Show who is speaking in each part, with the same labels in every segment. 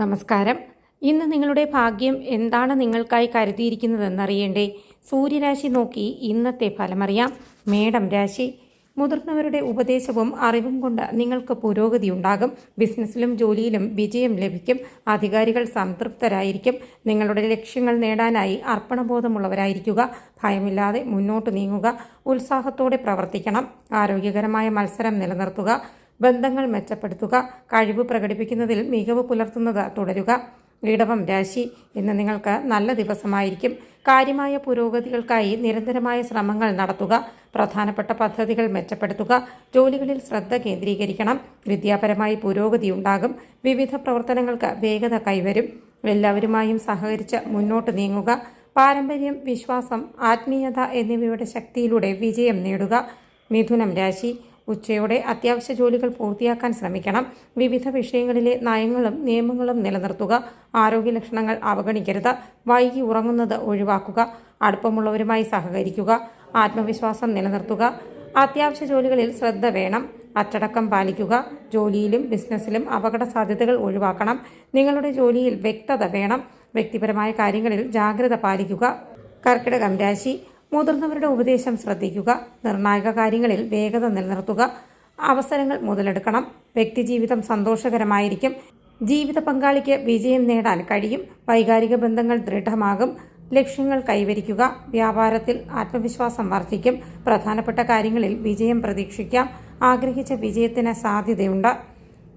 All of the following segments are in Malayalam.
Speaker 1: നമസ്കാരം. ഇന്ന് നിങ്ങളുടെ ഭാഗ്യം എന്താണ് നിങ്ങൾക്കായി കരുതിയിരിക്കുന്നതെന്നറിയണ്ടേ? സൂര്യരാശി നോക്കി ഇന്നത്തെ ഫലമറിയാം. മേടം രാശി. മുതിർന്നവരുടെ ഉപദേശവും അറിവും കൊണ്ട് നിങ്ങൾക്ക് പുരോഗതി ഉണ്ടാകും. ബിസിനസ്സിലും ജോലിയിലും വിജയം ലഭിക്കും. അധികാരികൾ സംതൃപ്തരായിരിക്കും. നിങ്ങളുടെ ലക്ഷ്യങ്ങൾ നേടാനായി അർപ്പണബോധമുള്ളവരായിരിക്കുക. ഭയമില്ലാതെ മുന്നോട്ട് നീങ്ങുക. ഉത്സാഹത്തോടെ പ്രവർത്തിക്കണം. ആരോഗ്യകരമായ മത്സരം നിലനിർത്തുക. ബന്ധങ്ങൾ മെച്ചപ്പെടുത്തുക. കഴിവ് പ്രകടിപ്പിക്കുന്നതിൽ മികവ് പുലർത്തുന്നത് തുടരുക. ഇടവം രാശി. ഇന്ന് നിങ്ങൾക്ക് നല്ല ദിവസമായിരിക്കും. കാര്യമായ പുരോഗതികൾക്കായി നിരന്തരമായ ശ്രമങ്ങൾ നടത്തുക. പ്രധാനപ്പെട്ട പദ്ധതികൾ മെച്ചപ്പെടുത്തുക. ജോലികളിൽ ശ്രദ്ധ കേന്ദ്രീകരിക്കണം. വിദ്യാപരമായി പുരോഗതി ഉണ്ടാകും. വിവിധ പ്രവർത്തനങ്ങൾക്ക് വേഗത കൈവരും. എല്ലാവരുമായും സഹകരിച്ച് മുന്നോട്ട് നീങ്ങുക. പാരമ്പര്യം, വിശ്വാസം, ആത്മീയത എന്നിവയുടെ ശക്തിയിലൂടെ വിജയം നേടുക. മിഥുനം രാശി. ഉച്ചയോടെ അത്യാവശ്യ ജോലികൾ പൂർത്തിയാക്കാൻ ശ്രമിക്കണം. വിവിധ വിഷയങ്ങളിലെ നയങ്ങളും നിയമങ്ങളും നിലനിർത്തുക. ആരോഗ്യ ലക്ഷണങ്ങൾ അവഗണിക്കരുത്. വൈകി ഉറങ്ങുന്നത് ഒഴിവാക്കുക. അടുപ്പമുള്ളവരുമായി സഹകരിക്കുക. ആത്മവിശ്വാസം നിലനിർത്തുക. അത്യാവശ്യ ജോലികളിൽ ശ്രദ്ധ വേണം. അച്ചടക്കം പാലിക്കുക. ജോലിയിലും ബിസിനസ്സിലും അപകട സാധ്യതകൾ ഒഴിവാക്കണം. നിങ്ങളുടെ ജോലിയിൽ വ്യക്തത വേണം. വ്യക്തിപരമായ കാര്യങ്ങളിൽ ജാഗ്രത പാലിക്കുക. കർക്കിടകം രാശി. മുതിർന്നവരുടെ ഉപദേശം ശ്രദ്ധിക്കുക. നിർണായക കാര്യങ്ങളിൽ വേഗത നിലനിർത്തുക. അവസരങ്ങൾ മുതലെടുക്കണം. വ്യക്തിജീവിതം സന്തോഷകരമായിരിക്കും. ജീവിത പങ്കാളിക്ക് വിജയം നേടാൻ കഴിയും. വൈകാരിക ബന്ധങ്ങൾ ദൃഢമാകും. ലക്ഷ്യങ്ങൾ കൈവരിക്കുക. വ്യാപാരത്തിൽ ആത്മവിശ്വാസം വർദ്ധിക്കും. പ്രധാനപ്പെട്ട കാര്യങ്ങളിൽ വിജയം പ്രതീക്ഷിക്കാം. ആഗ്രഹിച്ച വിജയത്തിന് സാധ്യതയുണ്ട്.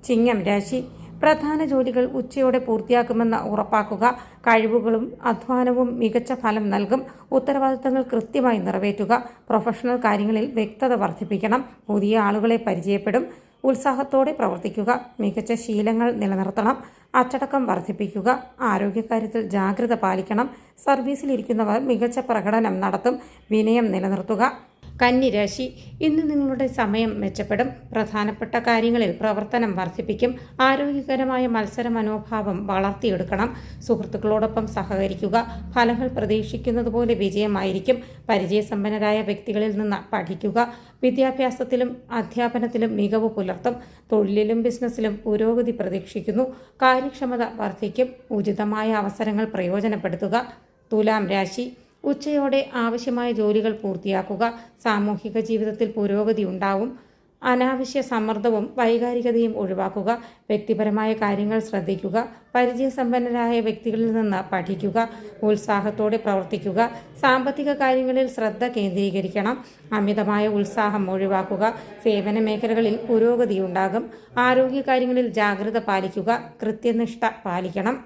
Speaker 1: ചിങ്ങം രാശി. പ്രധാന ജോലികൾ ഉച്ചയോടെ പൂർത്തിയാക്കുമെന്ന് ഉറപ്പാക്കുക. കഴിവുകളും അധ്വാനവും മികച്ച ഫലം നൽകും. ഉത്തരവാദിത്തങ്ങൾ കൃത്യമായി നിറവേറ്റുക. പ്രൊഫഷണൽ കാര്യങ്ങളിൽ വ്യക്തത വർദ്ധിപ്പിക്കണം. പുതിയ ആളുകളെ പരിചയപ്പെടും. ഉത്സാഹത്തോടെ പ്രവർത്തിക്കുക. മികച്ച ശീലങ്ങൾ നിലനിർത്തണം. അച്ചടക്കം വർദ്ധിപ്പിക്കുക. ആരോഗ്യകാര്യത്തിൽ ജാഗ്രത പാലിക്കണം. സർവീസിലിരിക്കുന്നവർ മികച്ച പ്രകടനം നടത്തും. വിനയം നിലനിർത്തുക. കന്നി രാശി. ഇന്ന് നിങ്ങളുടെ സമയം മെച്ചപ്പെടും. പ്രധാനപ്പെട്ട കാര്യങ്ങളിൽ പ്രവർത്തനം വർദ്ധിപ്പിക്കും. ആരോഗ്യകരമായ മത്സര മനോഭാവം വളർത്തിയെടുക്കണം. സുഹൃത്തുക്കളോടൊപ്പം സഹകരിക്കുക. ഫലങ്ങൾ പ്രതീക്ഷിക്കുന്നത് പോലെ വിജയമായിരിക്കും. പരിചയസമ്പന്നരായ വ്യക്തികളിൽ നിന്ന് പഠിക്കുക. വിദ്യാഭ്യാസത്തിലും അധ്യാപനത്തിലും മികവ് പുലർത്തും. തൊഴിലിലും ബിസിനസ്സിലും പുരോഗതി പ്രതീക്ഷിക്കുന്നു. കാര്യക്ഷമത വർദ്ധിക്കും. ഉചിതമായ അവസരങ്ങൾ പ്രയോജനപ്പെടുത്തുക. തുലാം രാശി. ഉച്ചയോടെ ആവശ്യമായ ജോലികൾ പൂർത്തിയാക്കുക. സാമൂഹിക ജീവിതത്തിൽ പുരോഗതി ഉണ്ടാവും. അനാവശ്യ സമ്മർദ്ദവും വൈകാരികതയും ഒഴിവാക്കുക. വ്യക്തിപരമായ കാര്യങ്ങൾ ശ്രദ്ധിക്കുക. പരിചയസമ്പന്നരായ വ്യക്തികളിൽ നിന്ന് പഠിക്കുക. ഉത്സാഹത്തോടെ പ്രവർത്തിക്കുക. സാമ്പത്തിക കാര്യങ്ങളിൽ ശ്രദ്ധ കേന്ദ്രീകരിക്കണം. അമിതമായ ഉത്സാഹം ഒഴിവാക്കുക. സേവന മേഖലകളിൽ പുരോഗതി ഉണ്ടാകും. ആരോഗ്യകാര്യങ്ങളിൽ ജാഗ്രത പാലിക്കുക. കൃത്യനിഷ്ഠ പാലിക്കണം.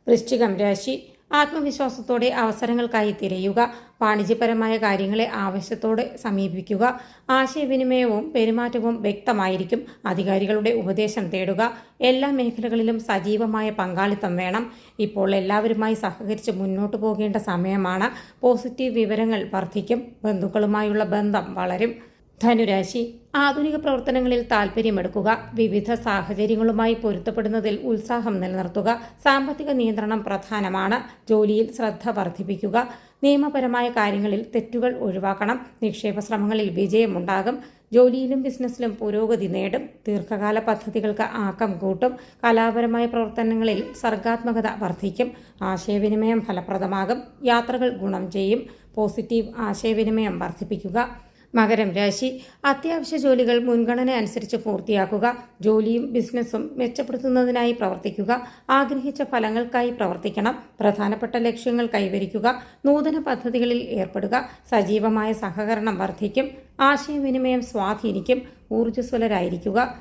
Speaker 1: വൃശ്ചികം രാശി. ആത്മവിശ്വാസത്തോടെ അവസരങ്ങൾക്കായി തിരയുക. വാണിജ്യപരമായ കാര്യങ്ങളെ ആവശ്യത്തോടെ സമീപിക്കുക. ആശയവിനിമയവും പെരുമാറ്റവും വ്യക്തമായിരിക്കും. അധികാരികളുടെ ഉപദേശം തേടുക. എല്ലാ മേഖലകളിലും സജീവമായ പങ്കാളിത്തം വേണം. ഇപ്പോൾ എല്ലാവരുമായി സഹകരിച്ച് മുന്നോട്ടു പോകേണ്ട സമയമാണ്. പോസിറ്റീവ് വിവരങ്ങൾ വർദ്ധിക്കും. ബന്ധുക്കളുമായുള്ള ബന്ധം വളരും. ധനുരാശി. ആധുനിക പ്രവർത്തനങ്ങളിൽ താൽപ്പര്യമെടുക്കുക. വിവിധ സാഹചര്യങ്ങളുമായി പൊരുത്തപ്പെടുന്നതിൽ ഉത്സാഹം നിലനിർത്തുക. സാമ്പത്തിക നിയന്ത്രണം പ്രധാനമാണ്. ജോലിയിൽ ശ്രദ്ധ വർദ്ധിപ്പിക്കുക. നിയമപരമായ കാര്യങ്ങളിൽ തെറ്റുകൾ ഒഴിവാക്കണം. നിക്ഷേപ ശ്രമങ്ങളിൽ വിജയമുണ്ടാകും. ജോലിയിലും ബിസിനസ്സിലും പുരോഗതി നേടും. ദീർഘകാല പദ്ധതികൾക്ക് ആക്കം കൂട്ടും. കലാപരമായ പ്രവർത്തനങ്ങളിൽ സർഗാത്മകത വർദ്ധിക്കും. ആശയവിനിമയം ഫലപ്രദമാകും. യാത്രകൾ ഗുണം ചെയ്യും. പോസിറ്റീവ് ആശയവിനിമയം വർദ്ധിപ്പിക്കുക. മകരം രാശി. അത്യാവശ്യ ജോലികൾ മുൻഗണന അനുസരിച്ച് പൂർത്തിയാക്കുക. ജോലിയും ബിസിനസ്സും മെച്ചപ്പെടുത്തുന്നതിനായി പ്രവർത്തിക്കുക. ആഗ്രഹിച്ച ഫലങ്ങൾക്കായി പ്രവർത്തിക്കണം. പ്രധാനപ്പെട്ട ലക്ഷ്യങ്ങൾ കൈവരിക്കുക. നൂതന പദ്ധതികളിൽ ഏർപ്പെടുക. സജീവമായ സഹകരണം വർദ്ധിക്കും. ആശയവിനിമയം സ്വാധീനിക്കും. ഊർജ്ജസ്വലരായിരിക്കുക.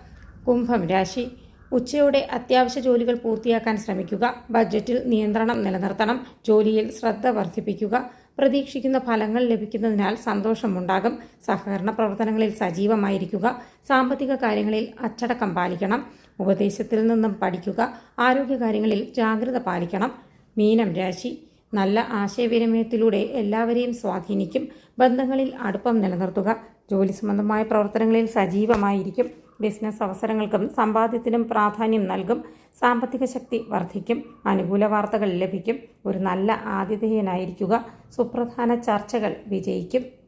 Speaker 1: കുംഭം രാശി. ഉച്ചയോടെ അത്യാവശ്യ ജോലികൾ പൂർത്തിയാക്കാൻ ശ്രമിക്കുക. ബഡ്ജറ്റിൽ നിയന്ത്രണം നിലനിർത്തണം. ജോലിയിൽ ശ്രദ്ധ വർദ്ധിപ്പിക്കുക. പ്രതീക്ഷിക്കുന്ന ഫലങ്ങൾ ലഭിക്കുന്നതിനാൽ സന്തോഷമുണ്ടാകും. സഹകരണ പ്രവർത്തനങ്ങളിൽ സജീവമായിരിക്കുക. സാമ്പത്തിക കാര്യങ്ങളിൽ അച്ചടക്കം പാലിക്കണം. ഉപദേശത്തിൽ നിന്നും പഠിക്കുക. ആരോഗ്യകാര്യങ്ങളിൽ ജാഗ്രത പാലിക്കണം. മീനം രാശി. നല്ല ആശയവിനിമയത്തിലൂടെ എല്ലാവരെയും സ്വാധീനിക്കും. ബന്ധങ്ങളിൽ അടുപ്പം നിലനിർത്തുക. ജോലി സംബന്ധമായ പ്രവർത്തനങ്ങളിൽ സജീവമായിരിക്കും. ബിസിനസ് അവസരങ്ങൾക്കും സമ്പാദ്യത്തിനും പ്രാധാന്യം നൽകും. സാമ്പത്തിക ശക്തി വർദ്ധിക്കും. അനുകൂല വാർത്തകൾ ലഭിക്കും. ഒരു നല്ല ആതിഥേയനായിരിക്കുക. സുപ്രധാന ചർച്ചകൾ വിജയിക്കും.